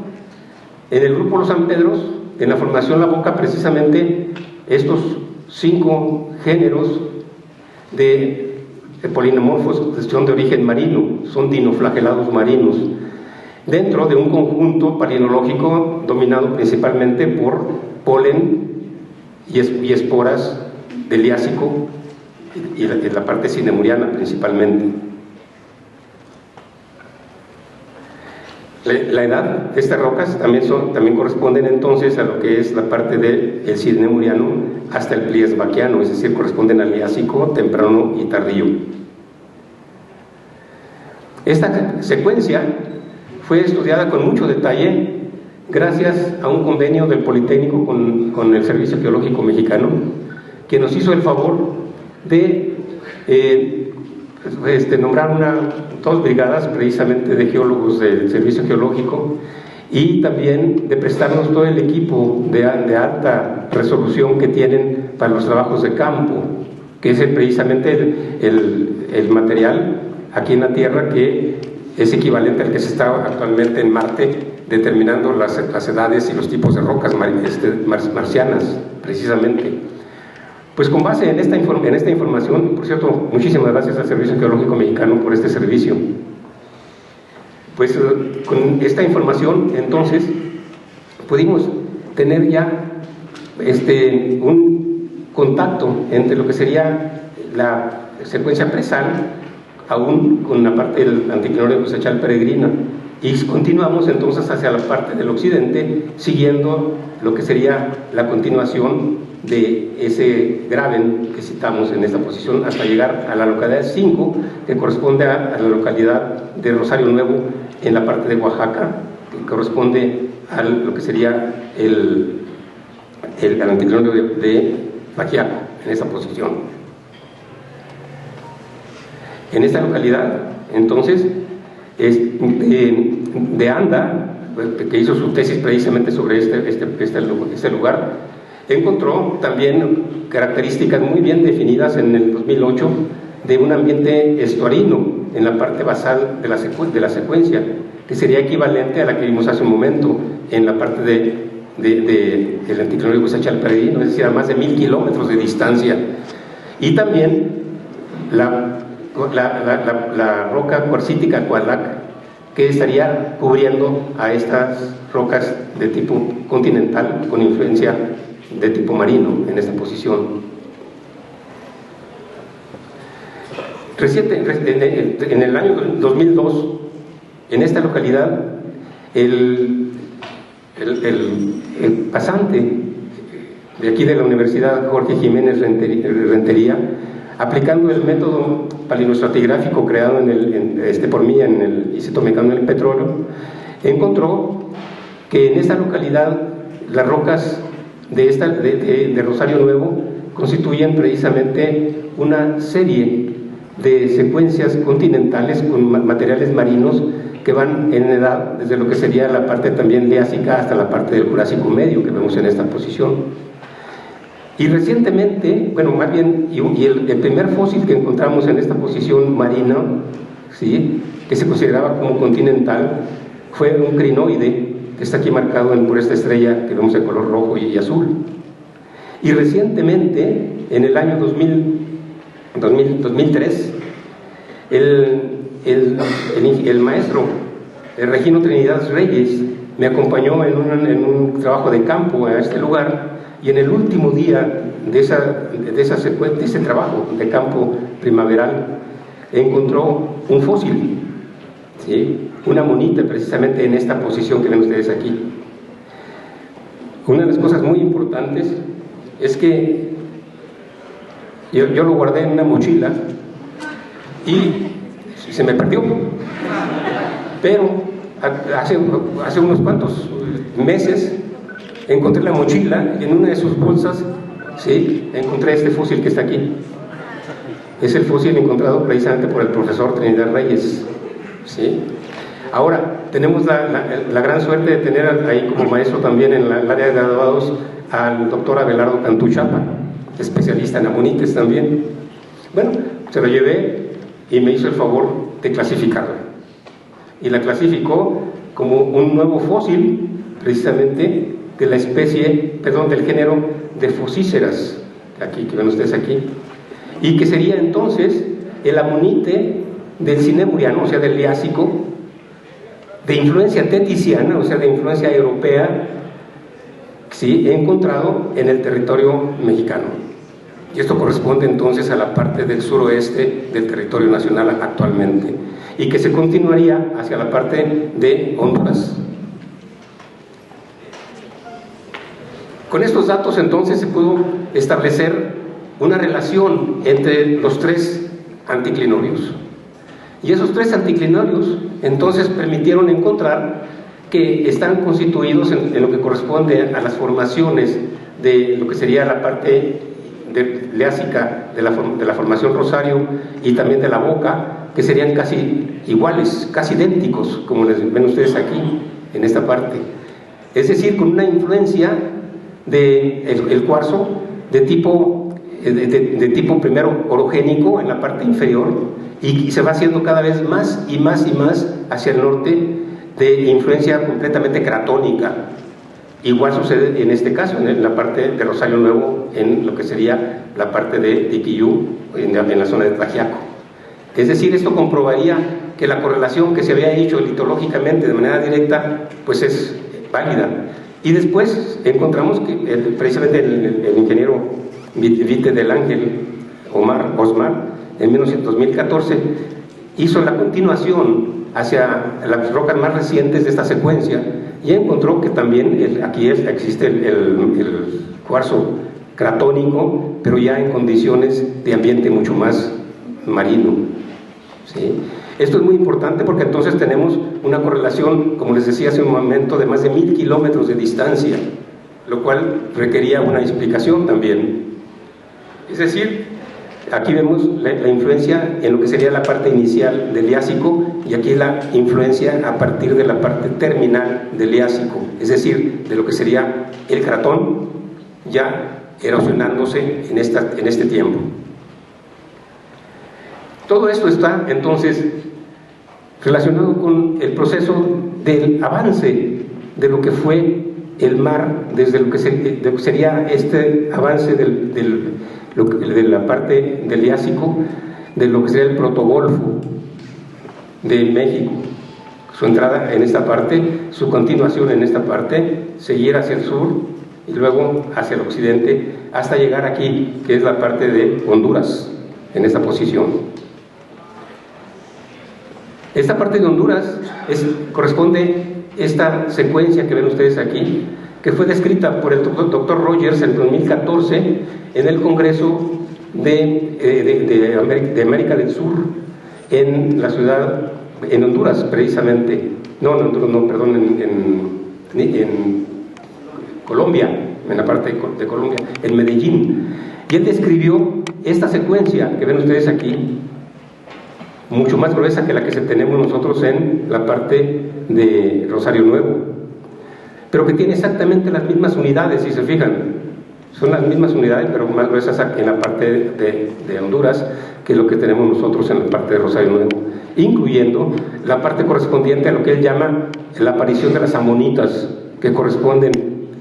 en el grupo Los San Pedros, en la formación La Boca, precisamente estos 5 géneros de polinomorfos que son de origen marino, son dinoflagelados marinos, dentro de un conjunto palinológico dominado principalmente por polen y esporas del liásico y la parte cinemuriana principalmente. La edad de estas rocas también corresponden entonces a lo que es la parte del cinemuriano hasta el pliesbaquiano, es decir, corresponden al liásico temprano y tardío. Esta secuencia fue estudiada con mucho detalle gracias a un convenio del Politécnico con el Servicio Geológico Mexicano, que nos hizo el favor de nombrar 2 brigadas precisamente de geólogos del Servicio Geológico, y también de prestarnos todo el equipo de alta resolución que tienen para los trabajos de campo, que es precisamente el material aquí en la Tierra que es equivalente al que se está actualmente en Marte, determinando las edades y los tipos de rocas marcianas, precisamente. Pues con base en esta información, por cierto, muchísimas gracias al Servicio Geológico Mexicano por este servicio. Pues con esta información, entonces, pudimos tener ya un contacto entre lo que sería la secuencia presal, aún con la parte del anticlinórico Gusachal peregrina, y continuamos entonces hacia la parte del occidente, siguiendo lo que sería la continuación de ese graben que citamos en esta posición, hasta llegar a la localidad 5, que corresponde a la localidad de Rosario Nuevo, en la parte de Oaxaca, que corresponde a lo que sería el anticlinórico de Baquiaco, en esa posición. En esta localidad, entonces, de Anda, que hizo su tesis precisamente sobre este lugar, encontró también características muy bien definidas en el 2008 de un ambiente estuarino en la parte basal de la secuencia, que sería equivalente a la que vimos hace un momento en la parte del anticlinórico Gusachal peregrino, es decir, a más de 1000 kilómetros de distancia. Y también la roca cuarcítica Coalac, que estaría cubriendo a estas rocas de tipo continental con influencia de tipo marino en esta posición. En el año 2002, en esta localidad, el pasante de aquí de la Universidad Jorge Jiménez Rentería, aplicando el método palinoestratigráfico creado por mí en el Instituto Mexicano del Petróleo, encontró que en esta localidad las rocas de Rosario Nuevo constituyen precisamente una serie de secuencias continentales con materiales marinos que van en edad desde lo que sería la parte también liásica hasta la parte del Jurásico Medio que vemos en esta posición. Y recientemente, bueno, más bien, el primer fósil que encontramos en esta posición marina, ¿sí?, que se consideraba como continental, fue un crinoide, que está aquí marcado por esta estrella que vemos de color rojo y azul. Y recientemente, en el año 2003, el maestro Regino Trinidad Reyes me acompañó en un trabajo de campo a este lugar, y en el último día de ese trabajo de campo primaveral encontró un fósil, ¿sí?, una monita precisamente en esta posición que ven ustedes aquí. Una de las cosas muy importantes es que yo lo guardé en una mochila y se me perdió, pero hace unos cuantos meses encontré la mochila y en una de sus bolsas, sí, encontré este fósil que está aquí. Es el fósil encontrado precisamente por el profesor Trinidad Reyes, ¿sí? Ahora, tenemos la gran suerte de tener ahí como maestro también en el área de graduados al doctor Abelardo Cantú Chapa, especialista en amonites también. Bueno, se lo llevé y me hizo el favor de clasificarlo. y la clasificó como un nuevo fósil, precisamente de la especie, perdón, del género de Fusíceras, aquí, que ven ustedes aquí, y que sería entonces el amonite del cinemuriano, o sea, del Liásico, de influencia teticiana, o sea, de influencia europea, sí, encontrado en el territorio mexicano. Y esto corresponde entonces a la parte del suroeste del territorio nacional actualmente, y que se continuaría hacia la parte de Honduras. Con estos datos entonces se pudo establecer una relación entre los tres anticlinorios. Y esos tres anticlinorios entonces permitieron encontrar que están constituidos en lo que corresponde a las formaciones de lo que sería la parte liásica de la formación Rosario y también de la Boca, que serían casi iguales, casi idénticos, como les ven ustedes aquí en esta parte. Es decir, con una influencia del cuarzo de tipo primero orogénico en la parte inferior, y se va haciendo cada vez más y más y más hacia el norte, de influencia completamente cratónica. Igual sucede en este caso, en la parte de Rosario Nuevo, en lo que sería la parte de Tiquiyú, en la zona de Tlaxiaco. Es decir, esto comprobaría que la correlación que se había hecho litológicamente de manera directa, pues es válida. Y después encontramos que precisamente el ingeniero Vite del Ángel Osmar, en 2014, hizo la continuación hacia las rocas más recientes de esta secuencia y encontró que también aquí existe el cuarzo cratónico, pero ya en condiciones de ambiente mucho más marino, ¿sí? Esto es muy importante porque entonces tenemos una correlación, como les decía hace un momento, de más de 1000 kilómetros de distancia, lo cual requería una explicación también. Es decir, aquí vemos la influencia en lo que sería la parte inicial del Liásico, y aquí la influencia a partir de la parte terminal del Liásico, es decir, de lo que sería el cratón ya erosionándose en este tiempo. Todo esto está entonces relacionado con el proceso del avance de lo que fue el mar, desde lo que sería este avance de la parte del Liásico, de lo que sería el protogolfo de México, su entrada en esta parte, su continuación en esta parte, seguir hacia el sur y luego hacia el occidente hasta llegar aquí, que es la parte de Honduras, en esta posición. Esta parte de Honduras corresponde esta secuencia que ven ustedes aquí, que fue descrita por el doctor Rogers en 2014 en el Congreso de América del Sur, en la ciudad, en Honduras precisamente, en Colombia, en la parte de Colombia, en Medellín. Y él describió esta secuencia que ven ustedes aquí, mucho más gruesa que la que tenemos nosotros en la parte de Rosario Nuevo, pero que tiene exactamente las mismas unidades, si se fijan. Son las mismas unidades, pero más gruesas en la parte de Honduras que lo que tenemos nosotros en la parte de Rosario Nuevo, incluyendo la parte correspondiente a lo que él llama la aparición de las amonitas, que corresponden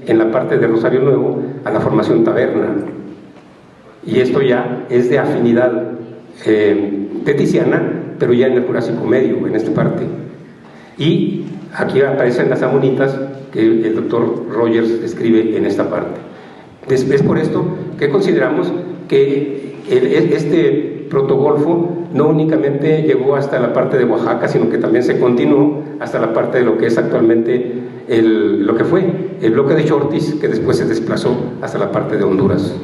en la parte de Rosario Nuevo a la formación Taberna. Y esto ya es de afinidad teticiana, pero ya en el Jurásico Medio, en esta parte. Y aquí aparecen las amonitas que el doctor Rogers describe en esta parte. Es por esto que consideramos que este protogolfo no únicamente llegó hasta la parte de Oaxaca, sino que también se continuó hasta la parte de lo que es actualmente lo que fue el bloque de Chortis, que después se desplazó hasta la parte de Honduras.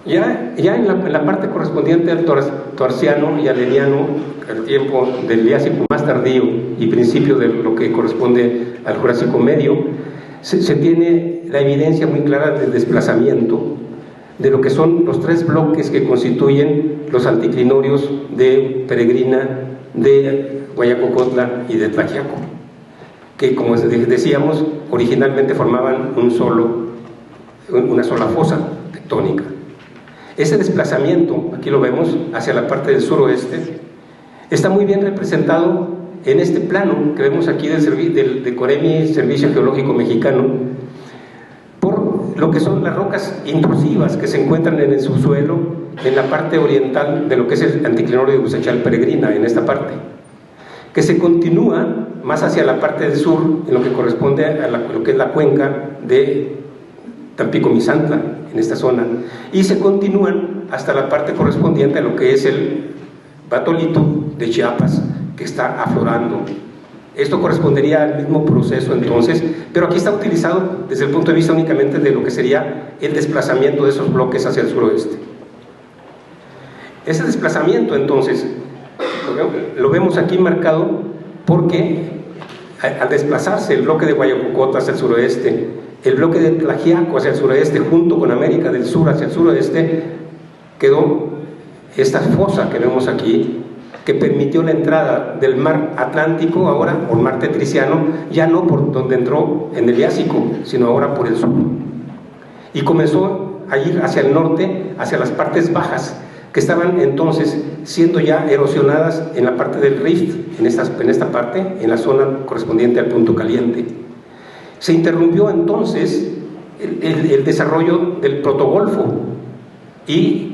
Ya en la parte correspondiente al Toarciano y al Leniano, el tiempo del Liásico más tardío y principio de lo que corresponde al Jurásico Medio, se tiene la evidencia muy clara del desplazamiento de lo que son los tres bloques que constituyen los anticlinorios de Peregrina, de Guayacocotla y de Tlaxiaco, que, como decíamos, originalmente formaban una sola fosa tectónica. Ese desplazamiento, aquí lo vemos, hacia la parte del suroeste, Está muy bien representado en este plano que vemos aquí de COREMI, Servicio Geológico Mexicano, por lo que son las rocas intrusivas que se encuentran en el subsuelo, en la parte oriental de lo que es el anticlinório de Huizachal Peregrina, en esta parte, que se continúa más hacia la parte del sur, en lo que corresponde a lo que es la cuenca de Tampico-Misantla, en esta zona, y se continúan hasta la parte correspondiente a lo que es el batolito de Chiapas, que está aflorando. Esto correspondería al mismo proceso entonces, pero aquí está utilizado desde el punto de vista únicamente de lo que sería el desplazamiento de esos bloques hacia el suroeste. Ese desplazamiento entonces lo vemos aquí marcado porque al desplazarse el bloque de Guayacocota hacia el suroeste, el bloque de Tlaxiaco hacia el suroeste, junto con América del Sur hacia el suroeste, quedó esta fosa que vemos aquí, que permitió la entrada del mar Atlántico ahora, o mar Tetriciano, ya no por donde entró en el Triásico, sino ahora por el sur. Y comenzó a ir hacia el norte, hacia las partes bajas, que estaban entonces siendo ya erosionadas en la parte del rift, en esta parte, en la zona correspondiente al punto caliente. Se interrumpió entonces el desarrollo del protogolfo y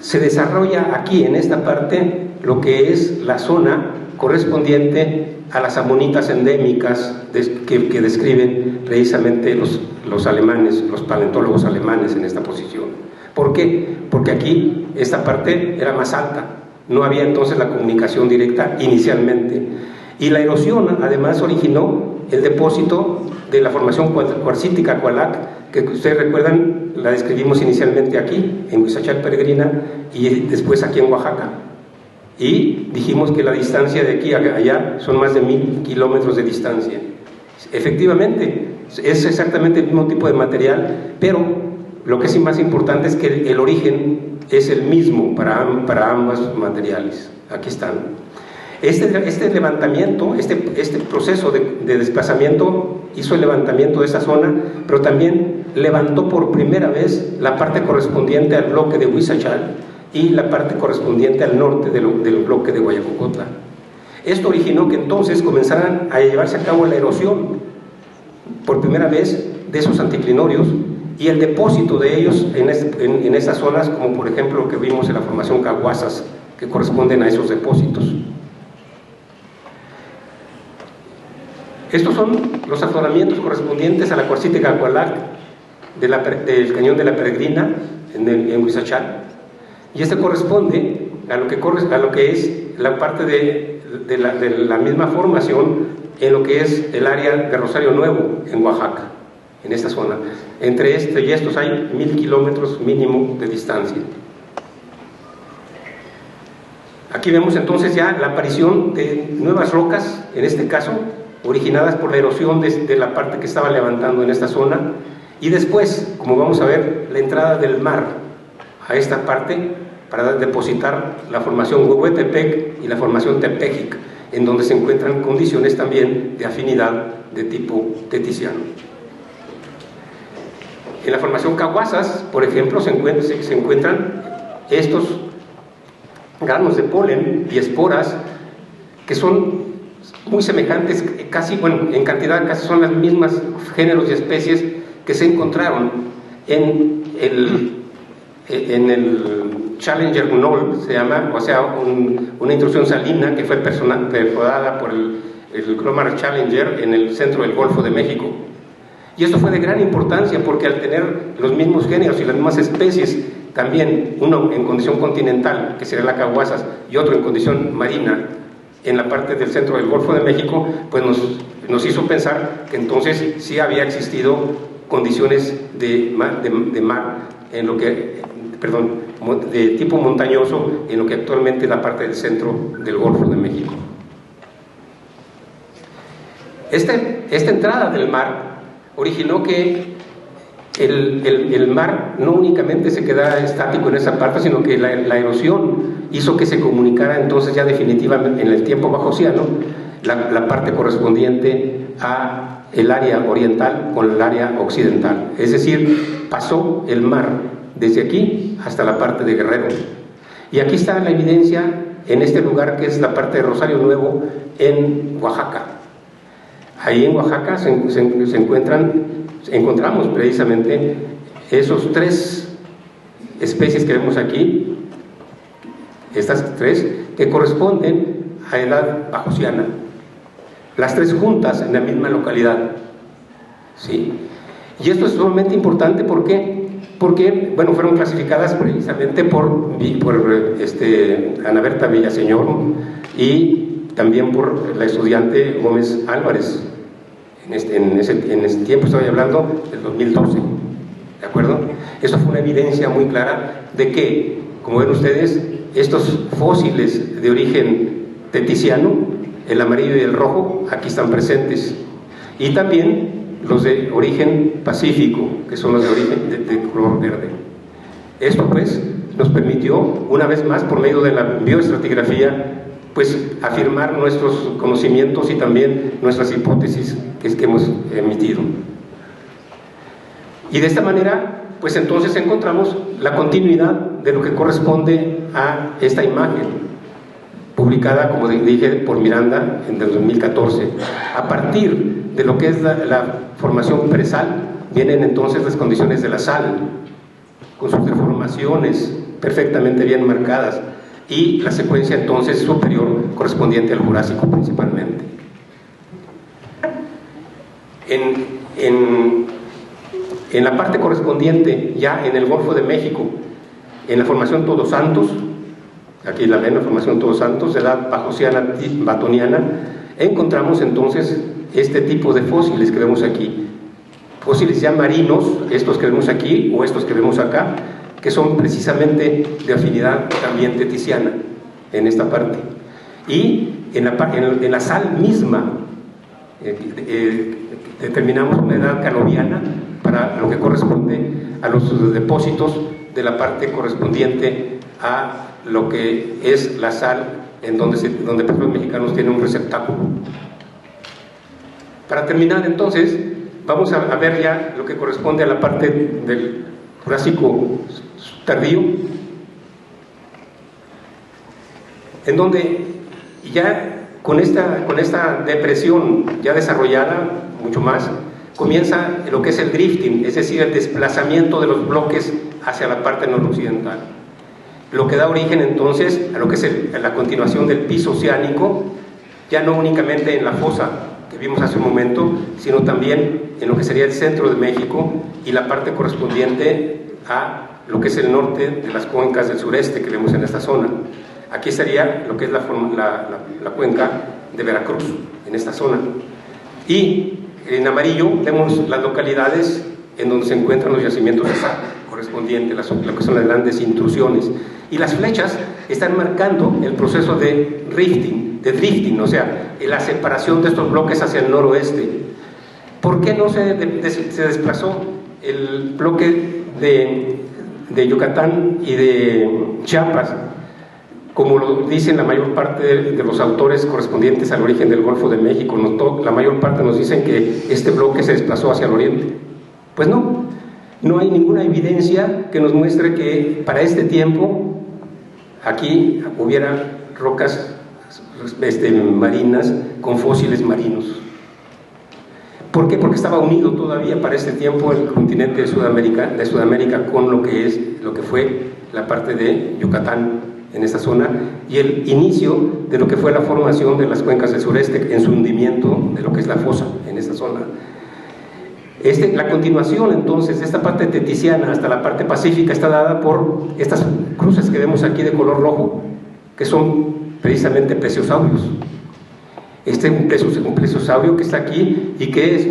se desarrolla aquí en esta parte lo que es la zona correspondiente a las amonitas endémicas que describen precisamente los alemanes, los paleontólogos alemanes en esta posición. ¿Por qué? Porque aquí esta parte era más alta, no había entonces la comunicación directa inicialmente, y la erosión además originó el depósito de la formación cuarcítica Cualac, que ustedes recuerdan la describimos inicialmente aquí en Huizachal Peregrina y después aquí en Oaxaca, y dijimos que la distancia de aquí a allá son más de 1000 kilómetros de distancia. Efectivamente es exactamente el mismo tipo de material, pero lo que es más importante es que el origen es el mismo para ambos materiales. Aquí están. Este levantamiento, este proceso de desplazamiento hizo el levantamiento de esa zona, pero también levantó por primera vez la parte correspondiente al bloque de Huizachal y la parte correspondiente al norte del bloque de Guayacocotla. Esto originó que entonces comenzaran a llevarse a cabo la erosión por primera vez de esos anticlinorios y el depósito de ellos en esas zonas, como por ejemplo lo que vimos en la formación Caguasas, que corresponden a esos depósitos. Estos son los afloramientos correspondientes a la cuarcítica Cualac del cañón de la Peregrina en Huizachal, y este corresponde a lo que es la parte de la misma formación en lo que es el área de Rosario Nuevo en Oaxaca, en esta zona. Entre este y estos hay 1000 kilómetros mínimo de distancia. Aquí vemos entonces ya la aparición de nuevas rocas, en este caso originadas por la erosión de la parte que estaba levantando en esta zona, y después, como vamos a ver, la entrada del mar a esta parte para depositar la formación Huehuetepec y la formación Tepejic, en donde se encuentran condiciones también de afinidad de tipo teticiano. En la formación Caguasas, por ejemplo, se encuentran estos granos de polen y esporas que son muy semejantes, casi, bueno, en cantidad casi son las mismas géneros y especies que se encontraron en el Challenger Knoll, se llama, o sea, una intrusión salina que fue perforada por el Glomar Challenger en el centro del Golfo de México. Y esto fue de gran importancia porque al tener los mismos géneros y las mismas especies, también uno en condición continental, que sería la Caguasas, y otro en condición marina, en la parte del centro del Golfo de México, pues nos hizo pensar que entonces sí había existido condiciones de mar en lo que, de tipo montañoso en lo que actualmente es la parte del centro del Golfo de México. Esta entrada del mar originó que el mar no únicamente se quedara estático en esa parte, sino que la erosión hizo que se comunicara entonces ya definitivamente en el tiempo bajoceano la parte correspondiente a el área oriental con el área occidental, es decir, pasó el mar desde aquí hasta la parte de Guerrero. Y aquí está la evidencia en este lugar que es la parte de Rosario Nuevo, en Oaxaca. Ahí en Oaxaca encontramos precisamente esos 3 especies que vemos aquí, estas 3 que corresponden a edad bajosiana, las 3 juntas en la misma localidad, ¿sí? Y esto es sumamente importante porque bueno, fueron clasificadas precisamente por Ana Berta Villaseñor y también por la estudiante Gómez Álvarez. En ese tiempo estoy hablando del 2012, ¿de acuerdo? Eso fue una evidencia muy clara de que, como ven ustedes, estos fósiles de origen teticiano, el amarillo y el rojo, aquí están presentes, y también los de origen pacífico, que son los de origen de color verde. Esto pues nos permitió, una vez más, por medio de la bioestratigrafía, pues afirmar nuestros conocimientos y también nuestras hipótesis que hemos emitido. Y de esta manera, pues entonces encontramos la continuidad de lo que corresponde a esta imagen, publicada, como dije, por Miranda en el 2014. A partir de lo que es la formación presal, vienen entonces las condiciones de la sal, con sus deformaciones perfectamente bien marcadas, y la secuencia entonces superior correspondiente al Jurásico principalmente. En la parte correspondiente ya en el Golfo de México, en la formación Todos Santos, aquí la formación Todos Santos, de edad bajosiana batoniana, encontramos entonces este tipo de fósiles que vemos aquí, fósiles ya marinos, estos que vemos aquí o estos que vemos acá, que son precisamente de afinidad también teticiana en esta parte. Y en la sal misma determinamos una edad canobiana para lo que corresponde a los depósitos de la parte correspondiente a lo que es la sal, en donde Petróleos Mexicanos tiene un receptáculo. Para terminar entonces, vamos a ver ya lo que corresponde a la parte del Jurásico tardío, en donde ya con esta depresión ya desarrollada mucho más, comienza lo que es el drifting, es decir, el desplazamiento de los bloques hacia la parte noroccidental, lo que da origen entonces a lo que es la continuación del piso oceánico, ya no únicamente en la fosa que vimos hace un momento, sino también en lo que sería el centro de México y la parte correspondiente a lo que es el norte de las cuencas del sureste que vemos en esta zona. Aquí estaría lo que es la cuenca de Veracruz, en esta zona. Y en amarillo vemos las localidades en donde se encuentran los yacimientos de sal correspondientes, lo que son las grandes intrusiones. Y las flechas están marcando el proceso de drifting, o sea, la separación de estos bloques hacia el noroeste. ¿Por qué no se desplazó el bloque de Yucatán y de Chiapas, como lo dicen la mayor parte de los autores correspondientes al origen del Golfo de México? La mayor parte nos dicen que este bloque se desplazó hacia el oriente. Pues no hay ninguna evidencia que nos muestre que para este tiempo aquí hubiera rocas marinas con fósiles marinos. ¿Por qué? Porque estaba unido todavía para este tiempo el continente de Sudamérica con lo que fue la parte de Yucatán en esta zona, y el inicio de lo que fue la formación de las cuencas del sureste en su hundimiento de lo que es la fosa en esta zona. La continuación entonces de esta parte teticiana hasta la parte pacífica está dada por estas cruces que vemos aquí de color rojo, que son precisamente plesiosaurios. Este es un plesiosaurio que está aquí y que es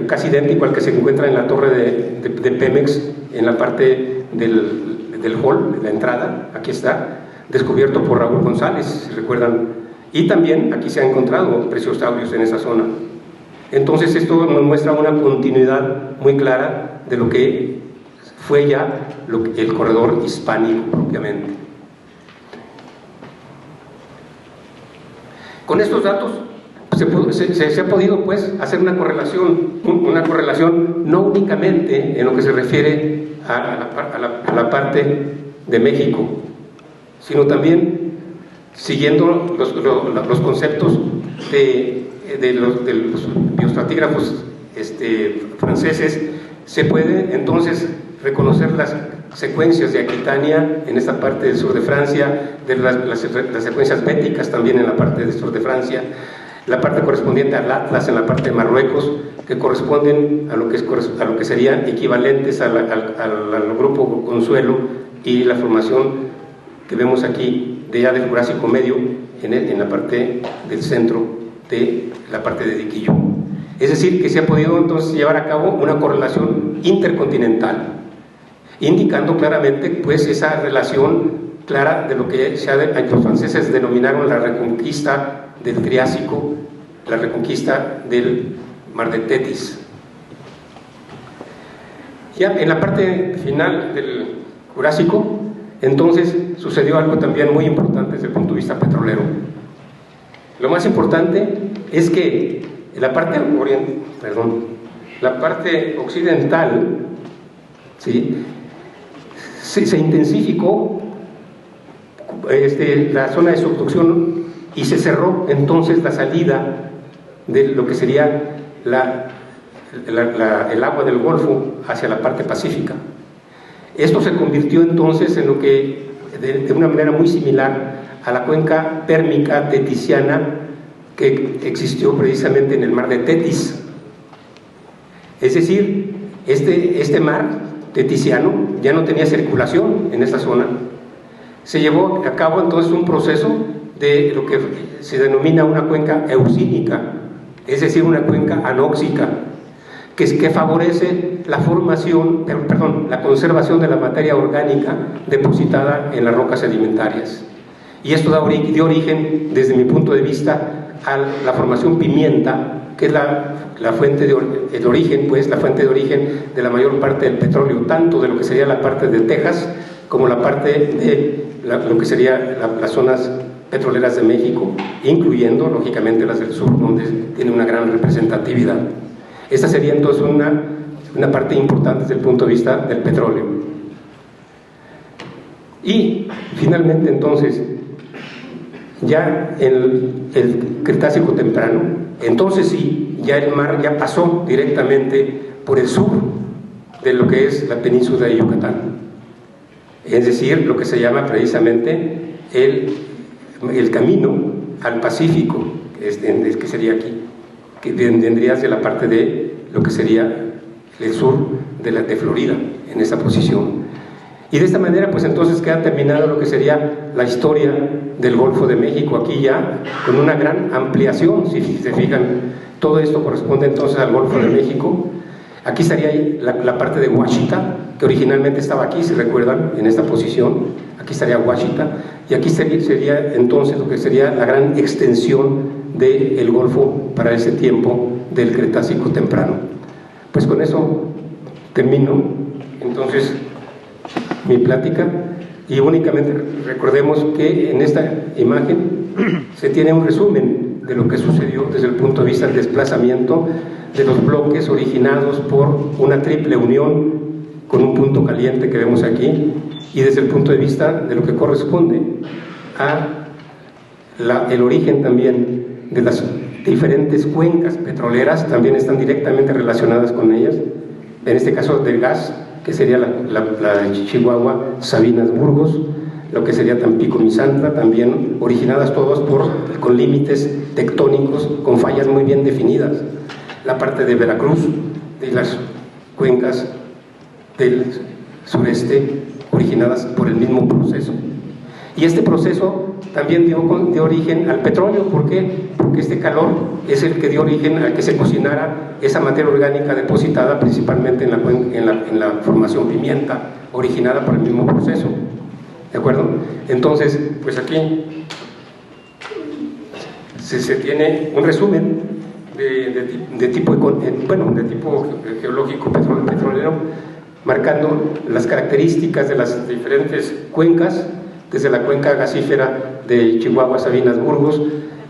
casi idéntico al que se encuentra en la torre de Pemex, en la parte del hall, de la entrada. Aquí está, descubierto por Raúl González, si recuerdan, y también aquí se han encontrado plesiosaurios en esa zona. Entonces esto nos muestra una continuidad muy clara de lo que fue ya el corredor hispánico propiamente. Con estos datos se ha podido pues hacer una correlación no únicamente en lo que se refiere a la parte de México, sino también siguiendo los conceptos de los bioestratígrafos franceses, se puede entonces reconocer las secuencias de Aquitania en esta parte del sur de Francia, de las secuencias béticas también en la parte del sur de Francia, la parte correspondiente al Atlas en la parte de Marruecos, que corresponden a lo que serían equivalentes al grupo Consuelo y la formación que vemos aquí de ya del Jurásico Medio en la parte del centro de la parte de Diquillo. Es decir, que se ha podido entonces llevar a cabo una correlación intercontinental, indicando claramente pues esa relación clara de lo que los franceses denominaron la reconquista del Triásico, la reconquista del Mar de Tetis. Ya en la parte final del Jurásico, entonces sucedió algo también muy importante desde el punto de vista petrolero. Lo más importante es que en la parte occidental, ¿sí?, se intensificó la zona de subducción y se cerró entonces la salida de lo que sería el agua del Golfo hacia la parte pacífica. Esto se convirtió entonces en lo que, de una manera muy similar a la cuenca térmica teticiana que existió precisamente en el mar de Tetis. Es decir, este mar teticiano ya no tenía circulación en esta zona. Se llevó a cabo entonces un proceso de lo que se denomina una cuenca eucínica, es decir, una cuenca anóxica, que favorece la formación, la conservación de la materia orgánica depositada en las rocas sedimentarias. Y esto dio origen, desde mi punto de vista, a la formación pimienta, que es la fuente de origen de la mayor parte del petróleo, tanto de lo que sería la parte de Texas como la parte de lo que sería las zonas petroleras de México, incluyendo lógicamente las del sur, donde tiene una gran representatividad. Esta sería entonces una parte importante desde el punto de vista del petróleo. Y finalmente entonces, ya en el Cretácico temprano, entonces sí, ya el mar ya pasó directamente por el sur de lo que es la península de Yucatán, es decir, lo que se llama precisamente el camino al Pacífico, que sería aquí, que vendría hacia la parte de lo que sería el sur de Florida, en esa posición. Y de esta manera pues entonces queda terminado lo que sería la historia del Golfo de México, aquí ya con una gran ampliación. Si se fijan, todo esto corresponde entonces al Golfo de México. Aquí estaría la parte de Ouachita, que originalmente estaba aquí, si recuerdan, en esta posición. Aquí estaría Ouachita, y aquí sería entonces lo que sería la gran extensión del Golfo para ese tiempo del Cretácico temprano. Pues con eso termino entonces mi plática, y únicamente recordemos que en esta imagen se tiene un resumen de lo que sucedió desde el punto de vista del desplazamiento de los bloques originados por una triple unión con un punto caliente que vemos aquí, y desde el punto de vista de lo que corresponde a el origen también de las diferentes cuencas petroleras, también están directamente relacionadas con ellas, en este caso del gas, que sería la de Chihuahua, Sabinas, Burgos, lo que sería Tampico, Misantla, también originadas todas con límites tectónicos, con fallas muy bien definidas. La parte de Veracruz, de las cuencas del sureste, originadas por el mismo proceso. Y este proceso también dio origen al petróleo. ¿Por qué? Porque este calor es el que dio origen a que se cocinara esa materia orgánica depositada principalmente en la formación pimienta, originada por el mismo proceso. ¿De acuerdo? Entonces, pues aquí se tiene un resumen de tipo geológico petrolero, marcando las características de las diferentes cuencas, desde la cuenca gasífera de Chihuahua, Sabinas, Burgos,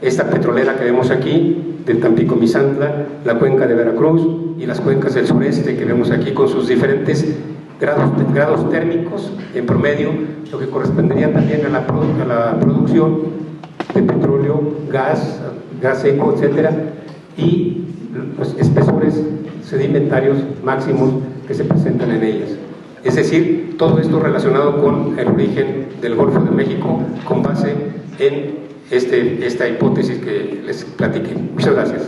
esta petrolera que vemos aquí, del Tampico, Misantla, la cuenca de Veracruz y las cuencas del sureste que vemos aquí con sus diferentes grados térmicos en promedio, lo que correspondería también a la producción de petróleo, gas seco, etcétera, y los espesores sedimentarios máximos que se presentan en ellas. Es decir, todo esto relacionado con el origen del Golfo de México con base en esta hipótesis que les platiqué. Muchas gracias.